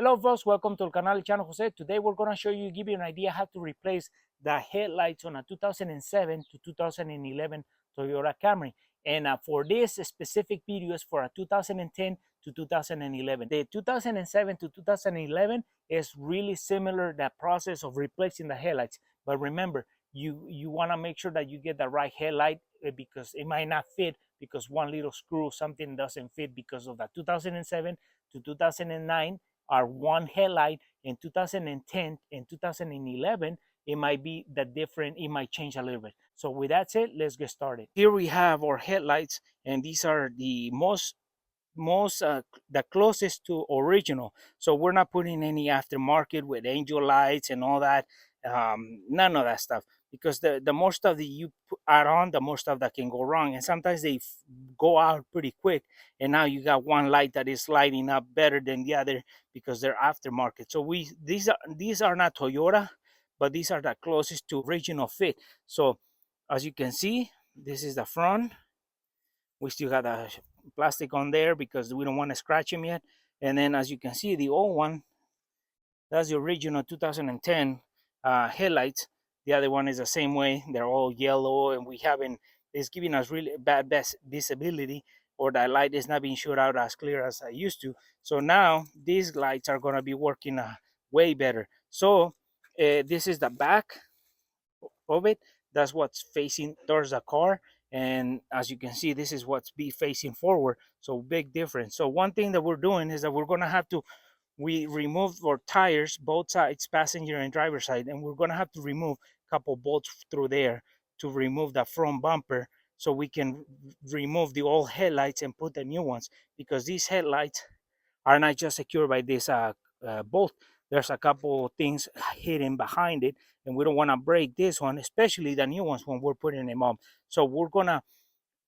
Hello folks, welcome to the canal Channel Jose. Today we're going to show you, give you an idea how to replace the headlights on a 2007 to 2011 Toyota Camry. And for this specific video is for a 2010 to 2011. The 2007 to 2011 is really similar, that process of replacing the headlights. But remember, you want to make sure that you get the right headlight because it might not fit because one little screw, something doesn't fit because of the 2007 to 2009 are one headlight. In 2010 and 2011 it might be the different, it might change a little bit. So with that said, let's get started. Here we have our headlights, and these are the the closest to original. So we're not putting any aftermarket with angel lights and all that, none of that stuff, because the more stuff that you add on, the more stuff that can go wrong, and sometimes they go out pretty quick, and now you got one light that is lighting up better than the other because they're aftermarket. So these are not Toyota, but these are the closest to original fit. So as you can see, this is the front. We still got the plastic on there because we don't want to scratch them yet. And then as you can see, the old one, that's the original 2010 headlights. The other one is the same way. They're all yellow, and it's giving us really bad visibility, or the light is not being shot out as clear as I used to. So now these lights are going to be working way better. So this is the back of it. That's what's facing towards the car, and as you can see, this is what's be facing forward. So big difference. So one thing that we're doing is that we're going to have to, we removed our tires, both sides, passenger and driver side, and we're going to have to remove a couple bolts through there to remove the front bumper, so we can remove the old headlights and put the new ones, because these headlights are not just secured by this bolt. There's a couple things hidden behind it, and we don't want to break this one, especially the new ones when we're putting them on. So we're gonna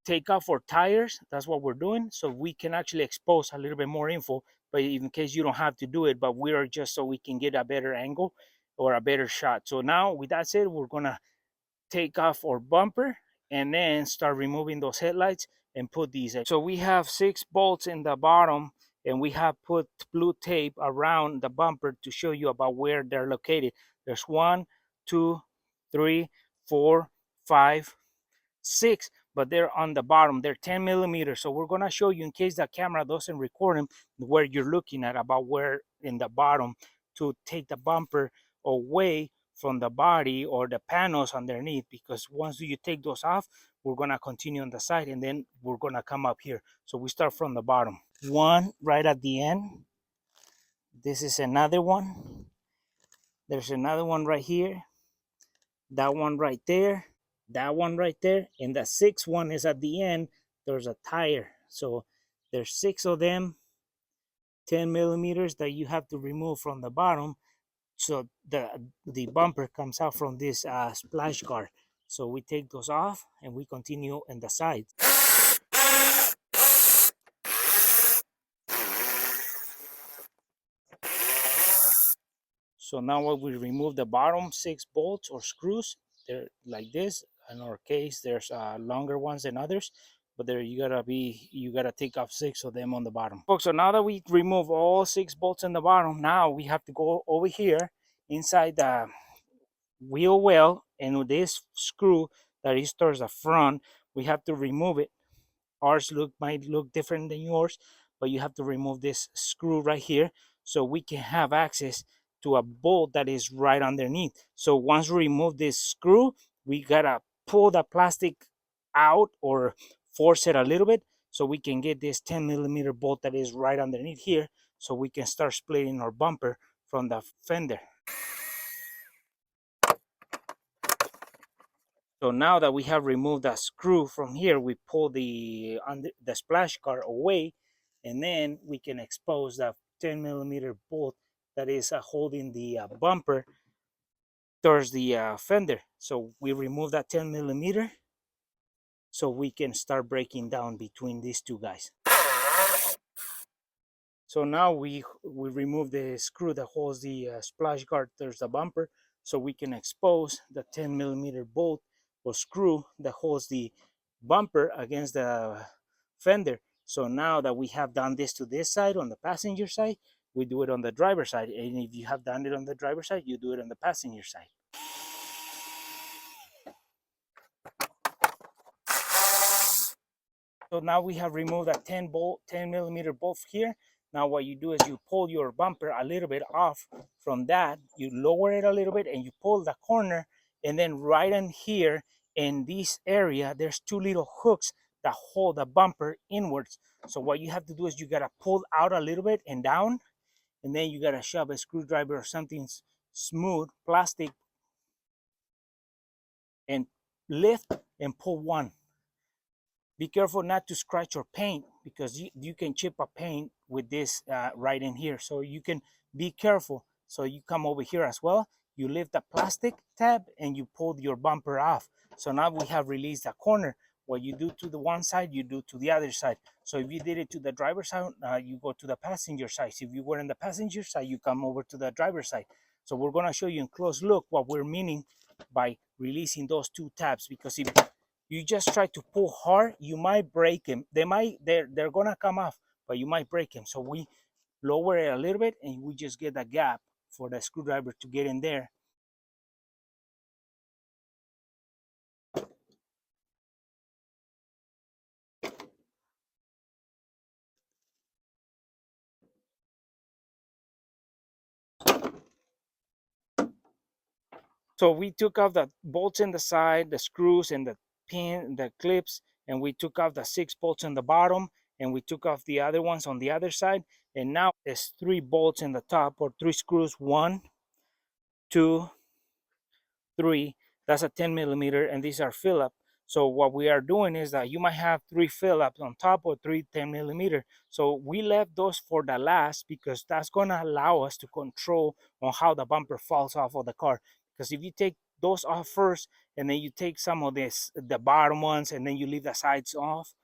take off our tires. That's what we're doing, so we can actually expose a little bit more info, but in case you don't have to do it, but we are just so we can get a better angle or a better shot. So now with that said, we're gonna take off our bumper and then start removing those headlights and put these in. So we have 6 bolts in the bottom, and we have put blue tape around the bumper to show you about where they're located. There's 1, 2, 3, 4, 5, 6, but they're on the bottom. They're 10 millimeters. So we're going to show you, in case the camera doesn't record them, where you're looking at, about where in the bottom to take the bumper away from the body or the panels underneath, because once you take those off, we're going to continue on the side, and then we're going to come up here. So we start from the bottom. One right at the end. This is another one. There's another one right here. That one right there. That one right there. And the 6th one is at the end. There's a tire. So there's 6 of them, 10 millimeters, that you have to remove from the bottom, so the bumper comes out from this splash guard. So we take those off and we continue in the side. So now when we remove the bottom 6 bolts or screws, they're like this. In our case, there's longer ones than others, but there you gotta take off 6 of them on the bottom. Folks, so now that we remove all 6 bolts in the bottom, now we have to go over here inside the wheel well, and with this screw that is towards the front, we have to remove it. Ours might look different than yours, but you have to remove this screw right here, so we can have access to a bolt that is right underneath. So once we remove this screw, we gotta pull the plastic out or force it a little bit, so we can get this 10 millimeter bolt that is right underneath here, so we can start splitting our bumper from the fender. So now that we have removed that screw from here, we pull the splash guard away, and then we can expose that 10 millimeter bolt that is holding the bumper towards the fender. So we remove that 10 millimeter, so we can start breaking down between these two guys. So now we remove the screw that holds the splash guard towards the bumper, so we can expose the 10 millimeter bolt or screw that holds the bumper against the fender. So now that we have done this to this side, on the passenger side, we do it on the driver's side. And if you have done it on the driver's side, you do it on the passenger side. So now we have removed a 10 millimeter bolt here. Now what you do is you pull your bumper a little bit off from that. You lower it a little bit and you pull the corner. And then right in here in this area, there's two little hooks that hold the bumper inwards. So what you have to do is you gotta pull out a little bit and down, and then you gotta shove a screwdriver or something smooth, plastic, and lift and pull one. Be careful not to scratch or paint, because you can chip a paint with this right in here. So you can be careful. So you come over here as well, you lift the plastic tab and you pull your bumper off. So now we have released the corner. What you do to the one side, you do to the other side. So if you did it to the driver's side, you go to the passenger side. If you were in the passenger side, you come over to the driver's side. So we're going to show you in close look what we're meaning by releasing those two tabs, because if you just try to pull hard, you might break them. They're gonna come off, but you might break them. So we lower it a little bit and we just get a gap for the screwdriver to get in there. So we took off the bolts in the side, the screws and the pin, the clips, and we took off the 6 bolts on the bottom, and we took off the other ones on the other side. And now there's 3 bolts in the top, or 3 screws, 1, 2, 3. That's a 10 millimeter, and these are Phillips. So what we are doing is that you might have 3 Phillips on top or 3 10 millimeter. So we left those for the last, because that's going to allow us to control on how the bumper falls off of the car. Because if you take those off first and then you take some of the bottom ones, and then you leave the sides off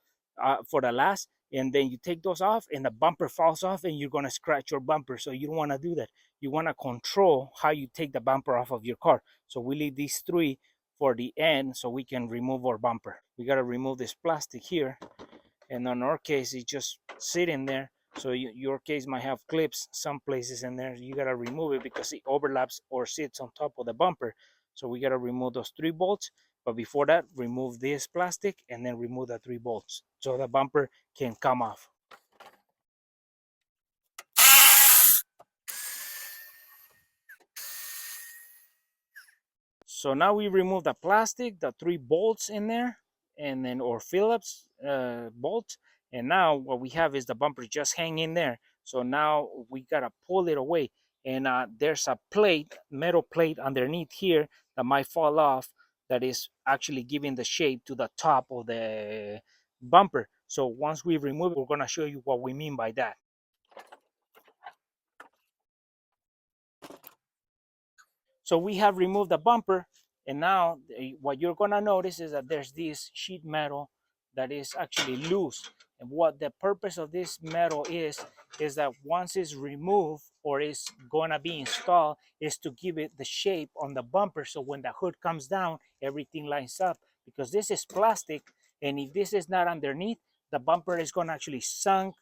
for the last, and then you take those off and the bumper falls off, and you're going to scratch your bumper. So you don't want to do that. You want to control how you take the bumper off of your car. So we leave these 3 for the end so we can remove our bumper. We got to remove this plastic here, and in our case it's just sitting there. So your case might have clips some places in there. You got to remove it because it overlaps or sits on top of the bumper. So we got to remove those 3 bolts. But before that, remove this plastic and then remove the 3 bolts so the bumper can come off. So now we remove the plastic, the 3 bolts in there, and then, or Phillips bolts. And now what we have is the bumper just hanging there. So now we gotta pull it away. And there's a plate, metal plate underneath here that might fall off, that is actually giving the shape to the top of the bumper. So once we remove it, we're gonna show you what we mean by that. So we have removed the bumper, and now what you're gonna notice is that there's this sheet metal that is actually loose. And what the purpose of this metal is that once it's removed or is gonna be installed, is to give it the shape on the bumper. So when the hood comes down, everything lines up, because this is plastic, and if this is not underneath, the bumper is gonna actually sink,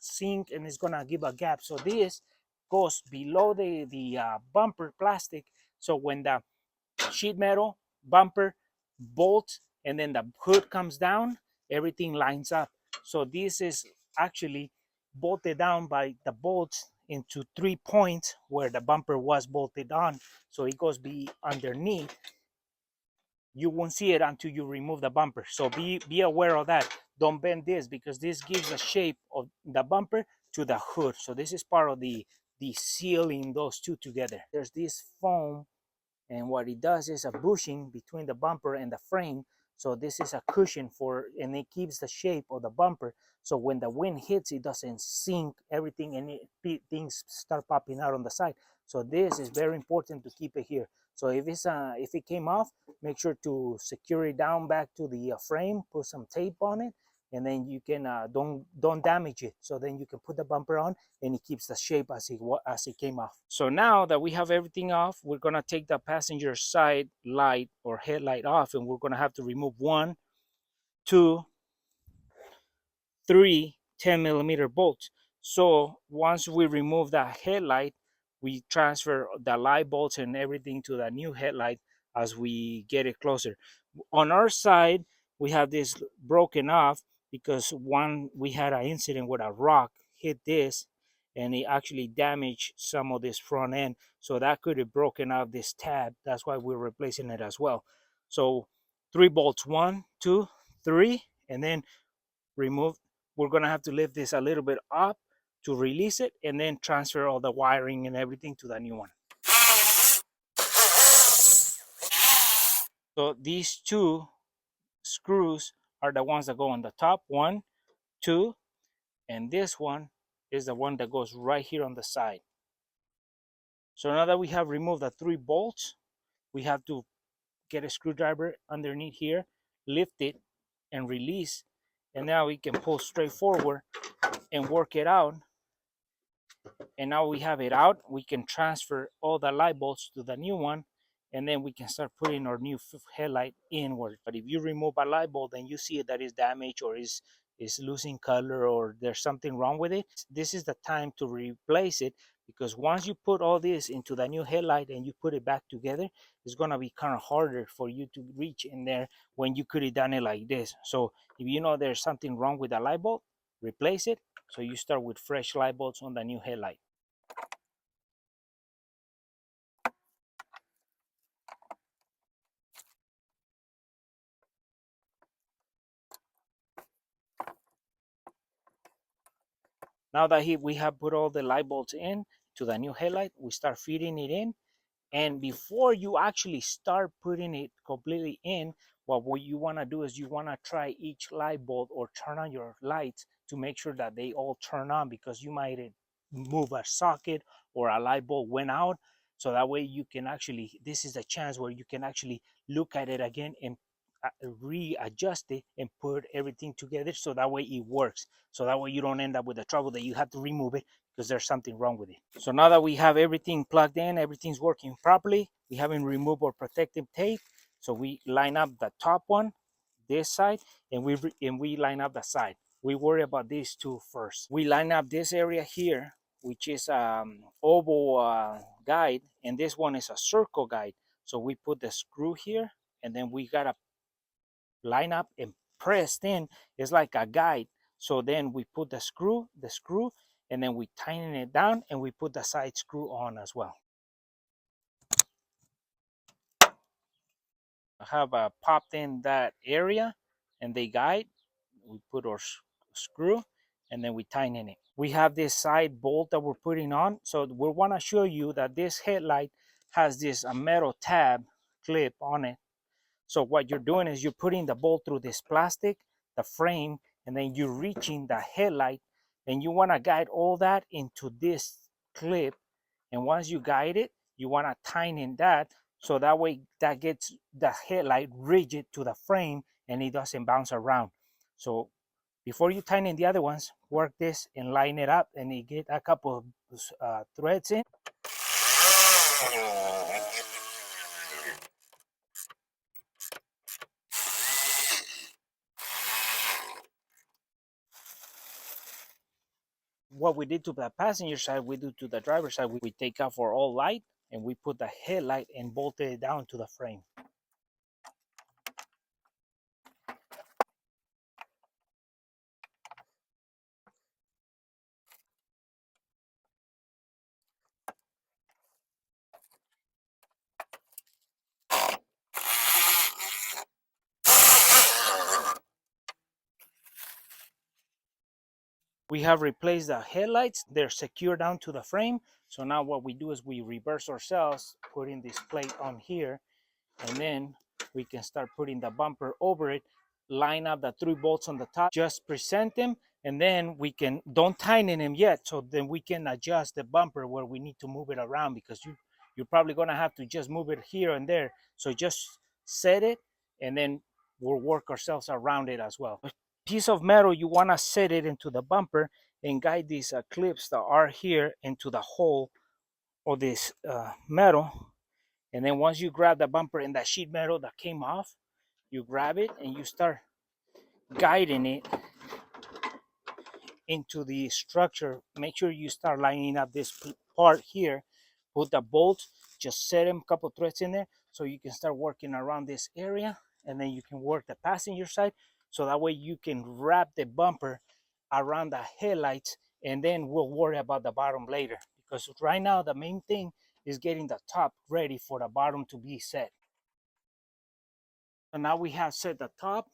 and it's gonna give a gap. So this goes below the bumper plastic. So when the sheet metal, bumper, bolt, and then the hood comes down, everything lines up. So this is actually bolted down by the bolts into 3 points where the bumper was bolted on. So it goes be underneath. You won't see it until you remove the bumper. So be aware of that. Don't bend this, because this gives the shape of the bumper to the hood. So this is part of the sealing those two together. There's this foam, and what it does is a bushing between the bumper and the frame. So this is a cushion for, and it keeps the shape of the bumper. So when the wind hits, it doesn't sink everything, and things start popping out on the side. So this is very important to keep it here. So if it came off, make sure to secure it down back to the frame, put some tape on it, and then you can don't damage it. So then you can put the bumper on, and it keeps the shape as it came off. So now that we have everything off, we're gonna take the passenger side light or headlight off, and we're gonna have to remove 1, 2, 3 10 millimeter bolts. So once we remove that headlight, we transfer the light bolts and everything to the new headlight as we get it closer. On our side, we have this broken off because one, we had an incident with a rock hit this and it actually damaged some of this front end. So that could have broken out this tab. That's why we're replacing it as well. So 3 bolts, 1, 2, 3, and then remove. We're gonna have to lift this a little bit up to release it and then transfer all the wiring and everything to the new one. So these 2 screws are the ones that go on the top, 1, 2, and this one is the one that goes right here on the side. So now that we have removed the 3 bolts, we have to get a screwdriver underneath here, lift it and release, and now we can pull straight forward and work it out. And now we have it out, we can transfer all the light bolts to the new one, and then we can start putting our new headlight inward. But if you remove a light bulb and you see that it's damaged or is losing color or there's something wrong with it, this is the time to replace it, because once you put all this into the new headlight and you put it back together, it's going to be kind of harder for you to reach in there when you could have done it like this. So if you know there's something wrong with the light bulb, replace it. So you start with fresh light bulbs on the new headlight. Now that we have put all the light bulbs in to the new headlight, we start feeding it in. And before you actually start putting it completely in, what you want to do is you want to try each light bulb or turn on your lights to make sure that they all turn on, because you might move a socket or a light bulb went out. So that way you can actually, this is a chance where you can actually look at it again and readjust it and put everything together so that way it works. So that way you don't end up with the trouble that you have to remove it because there's something wrong with it. So now that we have everything plugged in, everything's working properly, we haven't removed our protective tape. So we line up the top one, this side, and we line up the side. We worry about these 2 first. We line up this area here, which is oval guide, and this one is a circle guide. So we put the screw here, and then we gotta line up and pressed in. It's like a guide. So then we put the screw, and then we tighten it down and we put the side screw on as well. I have popped in that area and they guide. We put our screw and then we tighten it. We have this side bolt that we're putting on. So we want to show you that this headlight has this metal tab clip on it. So what you're doing is you're putting the bolt through this plastic, the frame, and then you're reaching the headlight, and you want to guide all that into this clip. And once you guide it, you want to tighten that so that way that gets the headlight rigid to the frame and it doesn't bounce around. So before you tighten the other ones, work this and line it up, and you get a couple of threads in. What we did to the passenger side, we do to the driver's side. We take off our all light and we put the headlight and bolted it down to the frame. We have replaced the headlights. They're secure down to the frame. So now what we do is we reverse ourselves, putting this plate on here, and then we can start putting the bumper over it, line up the 3 bolts on the top, just present them, and then we can, don't tighten them yet, so then we can adjust the bumper where we need to move it around, because you're probably going to have to just move it here and there. So just set it, and then we'll work ourselves around it as well. A piece of metal, you want to set it into the bumper and guide these clips that are here into the hole of this metal. And then once you grab the bumper and that sheet metal that came off, you grab it and you start guiding it into the structure, make sure you start lining up this part here. Put the bolts, just set them, a couple threads in there, so you can start working around this area, and then you can work the passenger side, so that way you can wrap the bumper around the headlights, and then we'll worry about the bottom later, because right now the main thing is getting the top ready for the bottom to be set. So now we have set the top.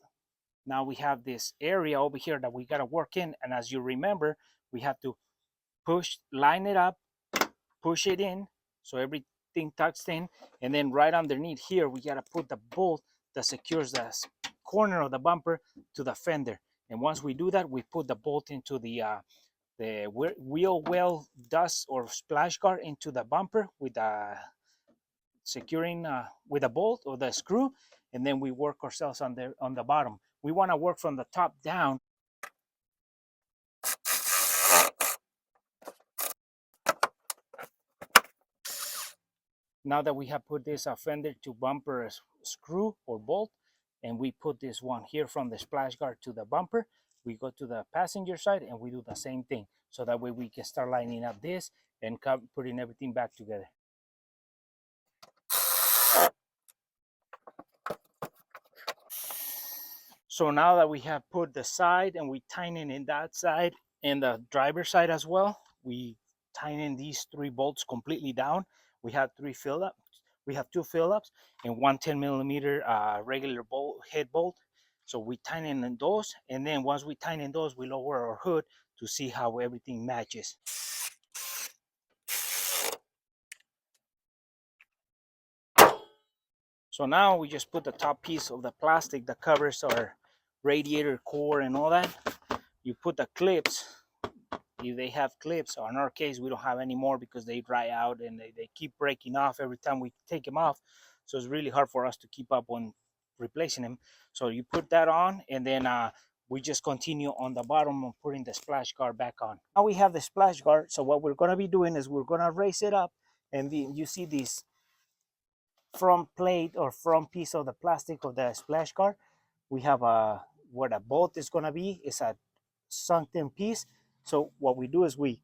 Now we have this area over here that we got to work in, and as you remember, we have to line it up, push it in, so everything tucks in, and then right underneath here we got to put the bolt that secures the corner of the bumper to the fender. And once we do that, we put the bolt into the wheel well dust or splash guard into the bumper with the securing with a bolt or the screw, and then we work ourselves on the bottom. We want to work from the top down. Now that we have put this fender to bumper screw or bolt, and we put this one here from the splash guard to the bumper, we go to the passenger side and we do the same thing, so that way we can start lining up this and putting everything back together. So now that we have put the side and we tighten in that side and the driver's side as well, we tighten these 3 bolts completely down. We have 3 fill ups. We have 2 fill ups and one 10mm regular bolt, head bolt. So we tighten in those, and then once we tighten those, we lower our hood to see how everything matches. So now we just put the top piece of the plastic that covers our radiator core and all that. You put the clips, if they have clips, or in our case we don't have any more because they dry out and they keep breaking off every time we take them off, so it's really hard for us to keep up on replacing them. So you put that on, and then we just continue on the bottom and putting the splash guard back on. Now we have the splash guard, so what we're going to be doing is we're going to raise it up, and then you see this front plate or front piece of the plastic of the splash guard. We have where the bolt is going to be is a sunken piece. So what we do is we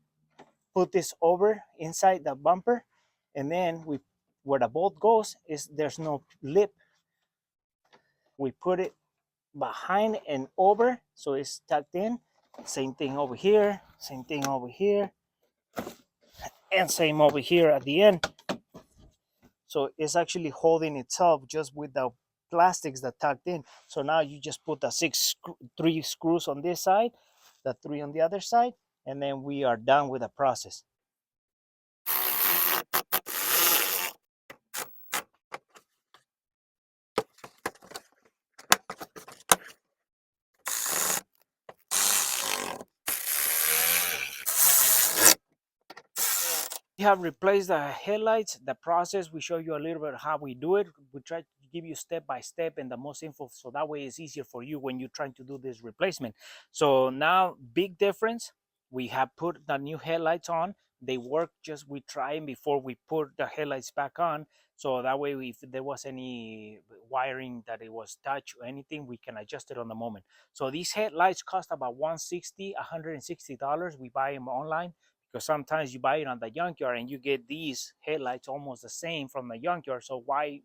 put this over inside the bumper, and then we, where the bolt goes is there's no lip. We put it behind and over, so it's tucked in. Same thing over here, same thing over here, and same over here at the end. So it's actually holding itself just with the plastics that tucked in. So now you just put the 3 screws on this side, the 3 on the other side, and then we are done with the process. We have replaced the headlights. The process, we show you a little bit how we do it. We try to give you step by step and the most info, so that way it's easier for you when you're trying to do this replacement. So now, big difference, we have put the new headlights on. They work, just we try them before we put the headlights back on, so that way if there was any wiring that it was touched or anything, we can adjust it on the moment. So these headlights cost about $160. We buy them online, because sometimes you buy it on the junkyard and you get these headlights almost the same from the junkyard. So why,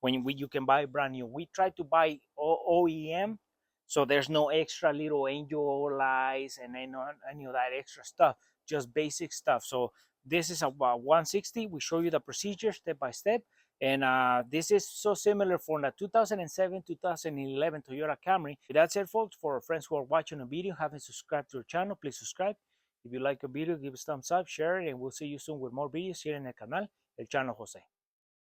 when you can buy brand new? We try to buy OEM, so there's no extra little angel lights and any of that extra stuff, just basic stuff. So this is about 160. We show you the procedure step by step, and this is so similar for the 2007 2011 Toyota Camry. That's it, folks. For our friends who are watching the video, haven't subscribed to our channel, please subscribe. If you like a video, give us a thumbs up, share it, and we'll see you soon with more videos here in el canal El Chano Jose.